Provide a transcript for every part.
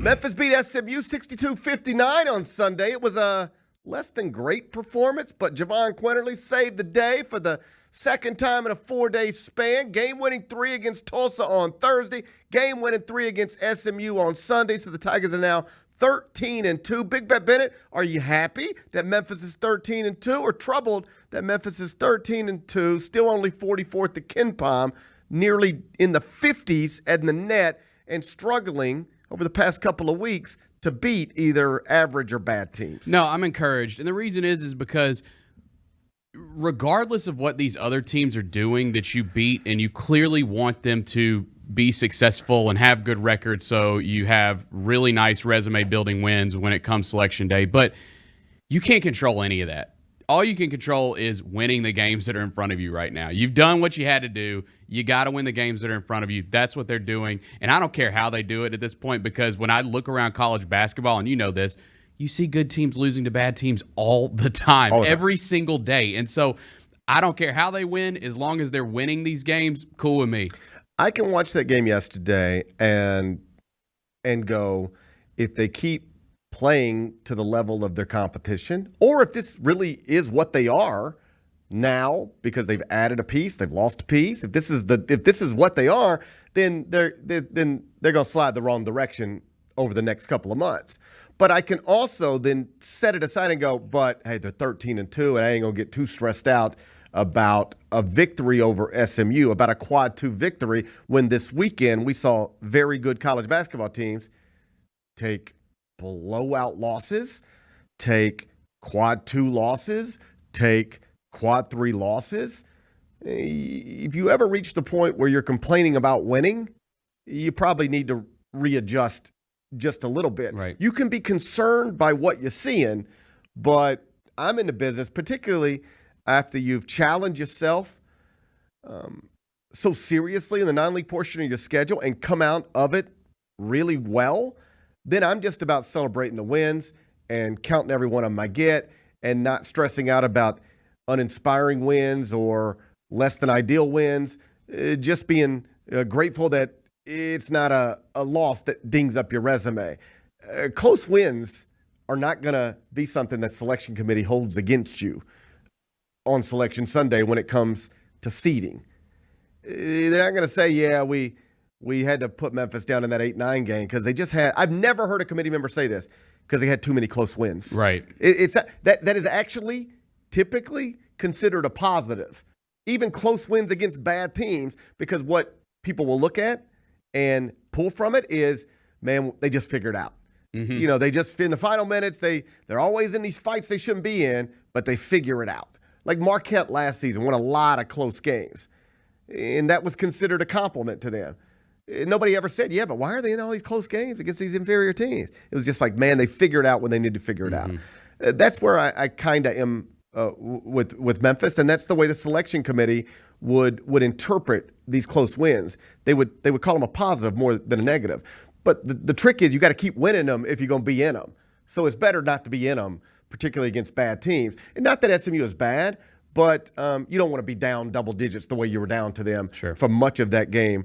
Memphis beat SMU 62-59 on Sunday. It was a less than great performance, but Javon Quinterly saved the day for the second time in a 4-day span. Game-winning 3 against Tulsa on Thursday. Game-winning 3 against SMU on Sunday. So the Tigers are now 13-2. Big Bet Bennett, are you happy that Memphis is 13-2 or troubled that Memphis is 13-2, still only 44th at KenPom, nearly in the 50s at the net, and struggling over the past couple of weeks to beat either average or bad teams? No, I'm encouraged. And the reason is because regardless of what these other teams are doing that you beat, and you clearly want them to be successful and have good records so you have really nice resume building wins when it comes selection day, but you can't control any of that. All you can control is winning the games that are in front of you right now. You've done what you had to do. You got to win the games that are in front of you. That's what they're doing. And I don't care how they do it at this point, because when I look around college basketball, and you know this, you see good teams losing to bad teams all the time, every single day. And so I don't care how they win, as long as they're winning these games, cool with me. I can watch that game yesterday and go, if they keep playing to the level of their competition, or if this really is what they are now because they've added a piece, they've lost a piece. If this is what they are, then they're going to slide the wrong direction over the next couple of months. But I can also then set it aside and go, but hey, they're 13-2, and I ain't going to get too stressed out about a victory over SMU, about a quad 2 victory, when this weekend we saw very good college basketball teams take blowout losses, take quad 2 losses, take quad 3 losses. If you ever reach the point where you're complaining about winning, you probably need to readjust just a little bit. Right. You can be concerned by what you're seeing, but I'm in the business, particularly after you've challenged yourself so seriously in the non-league portion of your schedule and come out of it really well, then I'm just about celebrating the wins and counting every one of them I get and not stressing out about uninspiring wins or less than ideal wins, just being grateful that it's not a loss that dings up your resume. Close wins are not going to be something that selection committee holds against you on Selection Sunday when it comes to seeding. They're not going to say, yeah, we had to put Memphis down in that 8-9 game because they just had – I've never heard a committee member say this because they had too many close wins. Right. That is actually typically considered a positive, even close wins against bad teams, because what people will look at and pull from it is, man, they just figured out. Mm-hmm. You know, they just – in the final minutes, they're always in these fights they shouldn't be in, but they figure it out. Like Marquette last season won a lot of close games, and that was considered a compliment to them. Nobody ever said, yeah, but why are they in all these close games against these inferior teams? It was just like, man, they figured out when they need to figure it out. That's where I kind of am with Memphis, and that's the way the selection committee would interpret these close wins. They would call them a positive more than a negative. But the trick is you got to keep winning them if you're going to be in them. So it's better not to be in them, particularly against bad teams. And not that SMU is bad, but you don't want to be down double digits the way you were down to them for much of that game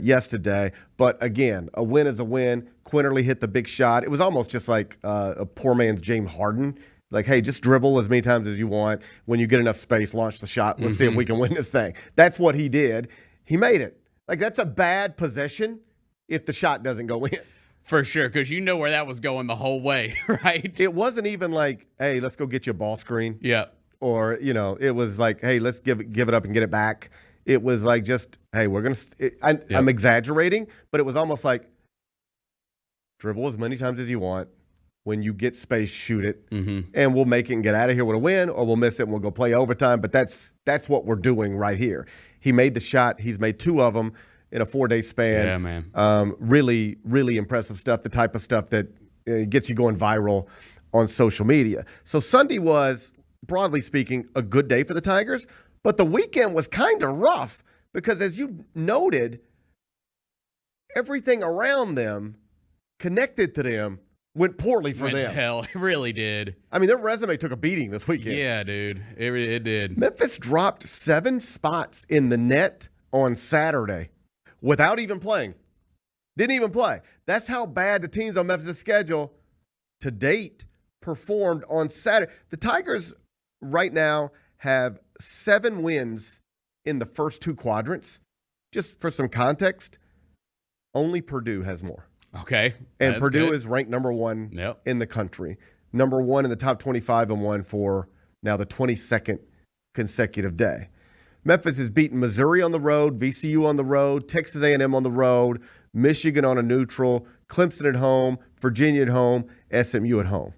yesterday. But again, a win is a win. Quinterly hit the big shot. It was almost just like a poor man's James Harden. Like, hey, just dribble as many times as you want. When you get enough space, launch the shot. Let's see if we can win this thing. That's what he did. He made it. Like, that's a bad possession if the shot doesn't go in. For sure, because you know where that was going the whole way, right? It wasn't even like, hey, let's go get you a ball screen. Yeah. Or, you know, it was like, hey, let's give it up and get it back. It was like just, hey, we're going to – I'm exaggerating, but it was almost like dribble as many times as you want. When you get space, shoot it, and we'll make it and get out of here with a win, or we'll miss it and we'll go play overtime. But that's what we're doing right here. He made the shot. He's made 2 of them in a 4-day span. Yeah, man. Really, really impressive stuff, the type of stuff that gets you going viral on social media. So Sunday was, broadly speaking, a good day for the Tigers, but the weekend was kind of rough because, as you noted, everything around them, connected to them, went poorly for them. Went to hell. It really did. I mean, their resume took a beating this weekend. Yeah, dude. It did. Memphis dropped 7 spots in the net on Saturday without even playing. Didn't even play. That's how bad the teams on Memphis' schedule to date performed on Saturday. The Tigers right now have 7 wins in the first 2 quadrants. Just for some context, only Purdue has more. Okay. And Purdue good. is ranked number 1 in the country. Number 1 in the top 25 and 1 for now the 22nd consecutive day. Memphis has beaten Missouri on the road, VCU on the road, Texas A&M on the road, Michigan on a neutral, Clemson at home, Virginia at home, SMU at home.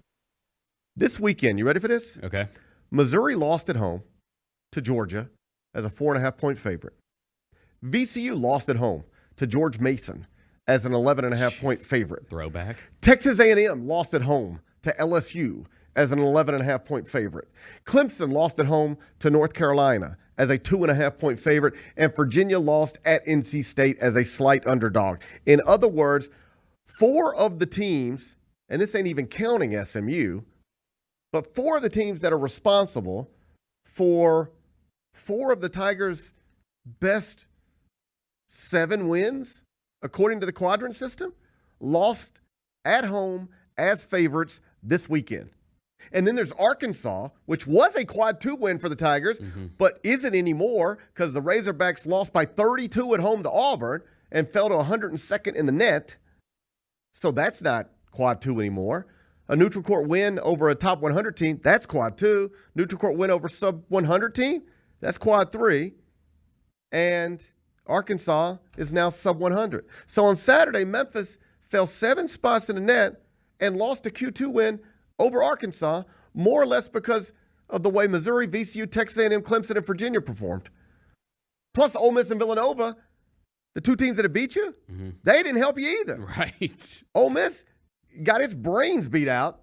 This weekend, you ready for this? Okay. Missouri lost at home to Georgia as a 4.5-point favorite. VCU lost at home to George Mason as an 11.5-point favorite. Throwback. Texas A&M lost at home to LSU as an 11.5-point favorite. Clemson lost at home to North Carolina as a 2.5-point favorite, and Virginia lost at NC State as a slight underdog. In other words, 4 of the teams, and this ain't even counting SMU, but 4 of the teams that are responsible for 4 of the Tigers' best 7 wins, according to the quadrant system, lost at home as favorites this weekend. And then there's Arkansas, which was a quad 2 win for the Tigers, but isn't anymore because the Razorbacks lost by 32 at home to Auburn and fell to 102nd in the net. So that's not quad 2 anymore. A neutral court win over a top 100 team, that's quad 2. Neutral court win over sub 100 team, that's quad 3. And Arkansas is now sub 100. So on Saturday, Memphis fell 7 spots in the net and lost a Q2 win over Arkansas, more or less because of the way Missouri, VCU, Texas A&M, Clemson, and Virginia performed. Plus, Ole Miss and Villanova, the 2 teams that have beat you, they didn't help you either. Right. Ole Miss got its brains beat out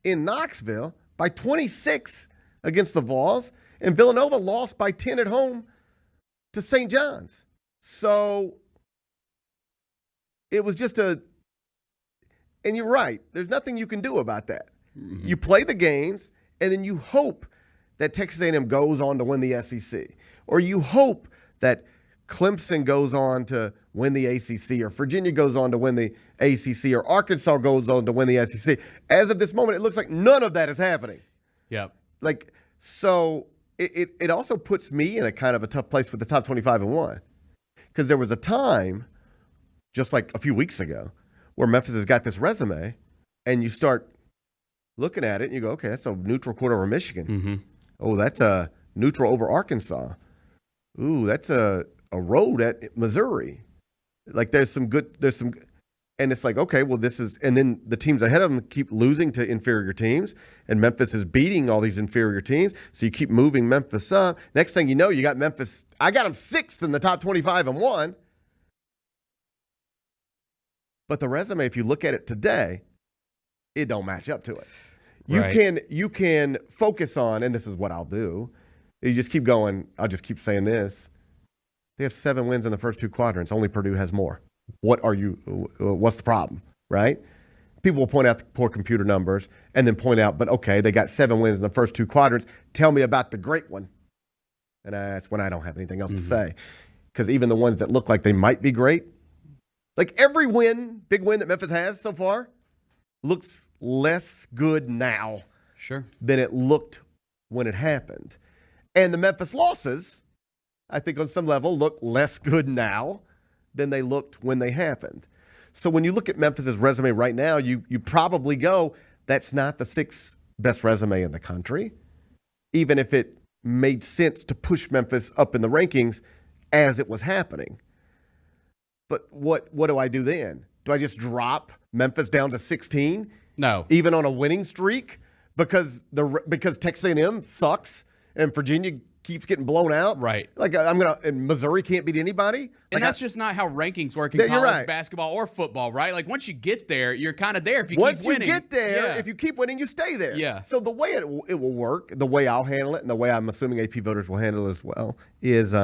in Knoxville by 26 against the Vols, and Villanova lost by 10 at home to St. John's. So it was just and you're right, there's nothing you can do about that. You play the games, and then you hope that Texas A&M goes on to win the SEC. Or you hope that Clemson goes on to win the ACC, or Virginia goes on to win the ACC, or Arkansas goes on to win the SEC. As of this moment, it looks like none of that is happening. Yep. So it also puts me in a kind of a tough place with the top 25 and 1. Because there was a time, just like a few weeks ago, where Memphis has got this resume, and you start looking at it, and you go, okay, that's a neutral court over Michigan. Oh, that's a neutral over Arkansas. Ooh, that's a road at Missouri. There's some, and it's like, okay, well, and then the teams ahead of them keep losing to inferior teams, and Memphis is beating all these inferior teams, so you keep moving Memphis up. Next thing you know, you got Memphis, I got them 6th in the top 25 and 1. But the resume, if you look at it today, it don't match up to it. You can focus on, and this is what I'll do. You just keep going. I'll just keep saying this. They have 7 wins in the first 2 quadrants. Only Purdue has more. What's the problem, right? People will point out the poor computer numbers and then point out, but okay, they got 7 wins in the first 2 quadrants. Tell me about the great one. And that's when I don't have anything else to say. Because even the ones that look like they might be great, like every big win that Memphis has so far, looks less good now than it looked when it happened. And the Memphis losses, I think on some level, look less good now than they looked when they happened. So when you look at Memphis's resume right now, you probably go, that's not the 6th best resume in the country, even if it made sense to push Memphis up in the rankings as it was happening. But what do I do then? Do I just drop Memphis down to 16? No. Even on a winning streak? Because Texas A&M sucks and Virginia keeps getting blown out? Right. And Missouri can't beat anybody? And that's just not how rankings work in college basketball or football, right? Like, once you get there, you're kind of there if you keep winning. Once you get there, if you keep winning, you stay there. Yeah. So the way it will work, the way I'll handle it, and the way I'm assuming AP voters will handle it as well, is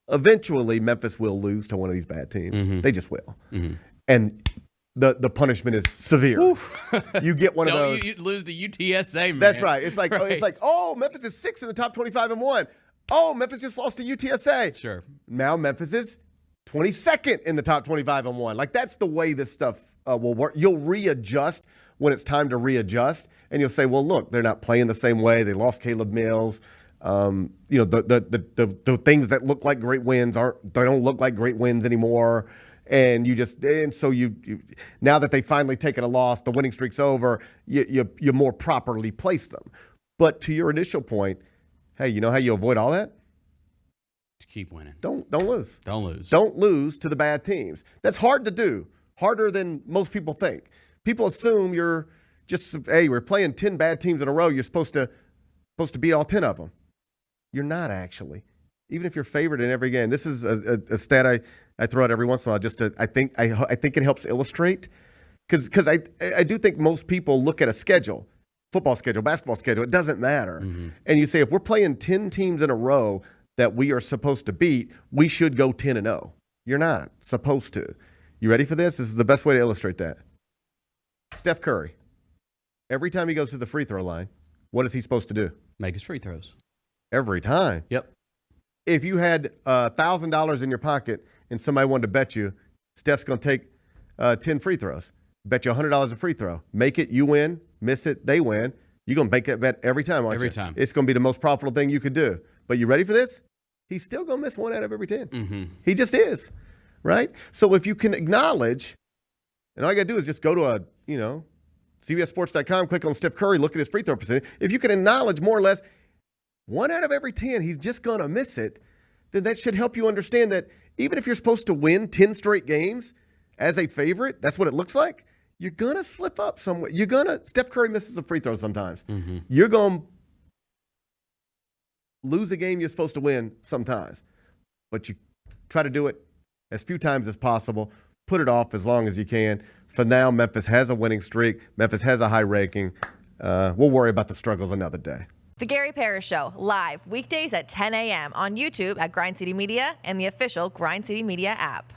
eventually Memphis will lose to one of these bad teams. They just will. And the punishment is severe. You get one of those. You lose to UTSA, man. That's right. It's like, oh, Memphis is 6th in the top 25 and 1. Oh, Memphis just lost to UTSA. Sure. Now Memphis is 22nd in the top 25 and 1. Like, that's the way this stuff will work. You'll readjust when it's time to readjust, and you'll say, well, look, they're not playing the same way. They lost Caleb Mills. The things that look like great wins don't look like great wins anymore. And so you now that they've finally taken a loss, the winning streak's over, you more properly place them. But to your initial point, hey, you know how you avoid all that? To keep winning. Don't lose. Don't lose. Don't lose to the bad teams. That's hard to do. Harder than most people think. People assume you're just, hey, we're playing 10 bad teams in a row. You're supposed to beat all 10 of them. You're not, actually. Even if you're favored in every game. This is a stat I throw out every once in a while. I think it helps illustrate, because I do think most people look at a schedule, football schedule, basketball schedule. It doesn't matter. Mm-hmm. And you say, if we're playing 10 teams in a row that we are supposed to beat, we should go 10-0. You're not supposed to. You ready for this? This is the best way to illustrate that. Steph Curry. Every time he goes to the free throw line, what is he supposed to do? Make his free throws. Every time. Yep. If you had $1,000 in your pocket and somebody wanted to bet you, Steph's going to take 10 free throws. Bet you $100 a free throw. Make it, you win. Miss it, they win. You're going to make that bet every time, aren't you? Every time. It's going to be the most profitable thing you could do. But you ready for this? He's still going to miss 1 out of every 10. Mm-hmm. He just is, right? So if you can acknowledge, and all you got to do is just go to CBSSports.com, click on Steph Curry, look at his free throw percentage. If you can acknowledge more or less 1 out of every 10, he's just going to miss it, then that should help you understand that even if you're supposed to win 10 straight games as a favorite, that's what it looks like, you're going to slip up somewhere. Steph Curry misses a free throw sometimes. Mm-hmm. You're going to lose a game you're supposed to win sometimes. But you try to do it as few times as possible. Put it off as long as you can. For now, Memphis has a winning streak. Memphis has a high ranking. We'll worry about the struggles another day. The Gary Parrish Show, live weekdays at 10 a.m. on YouTube at Grind City Media and the official Grind City Media app.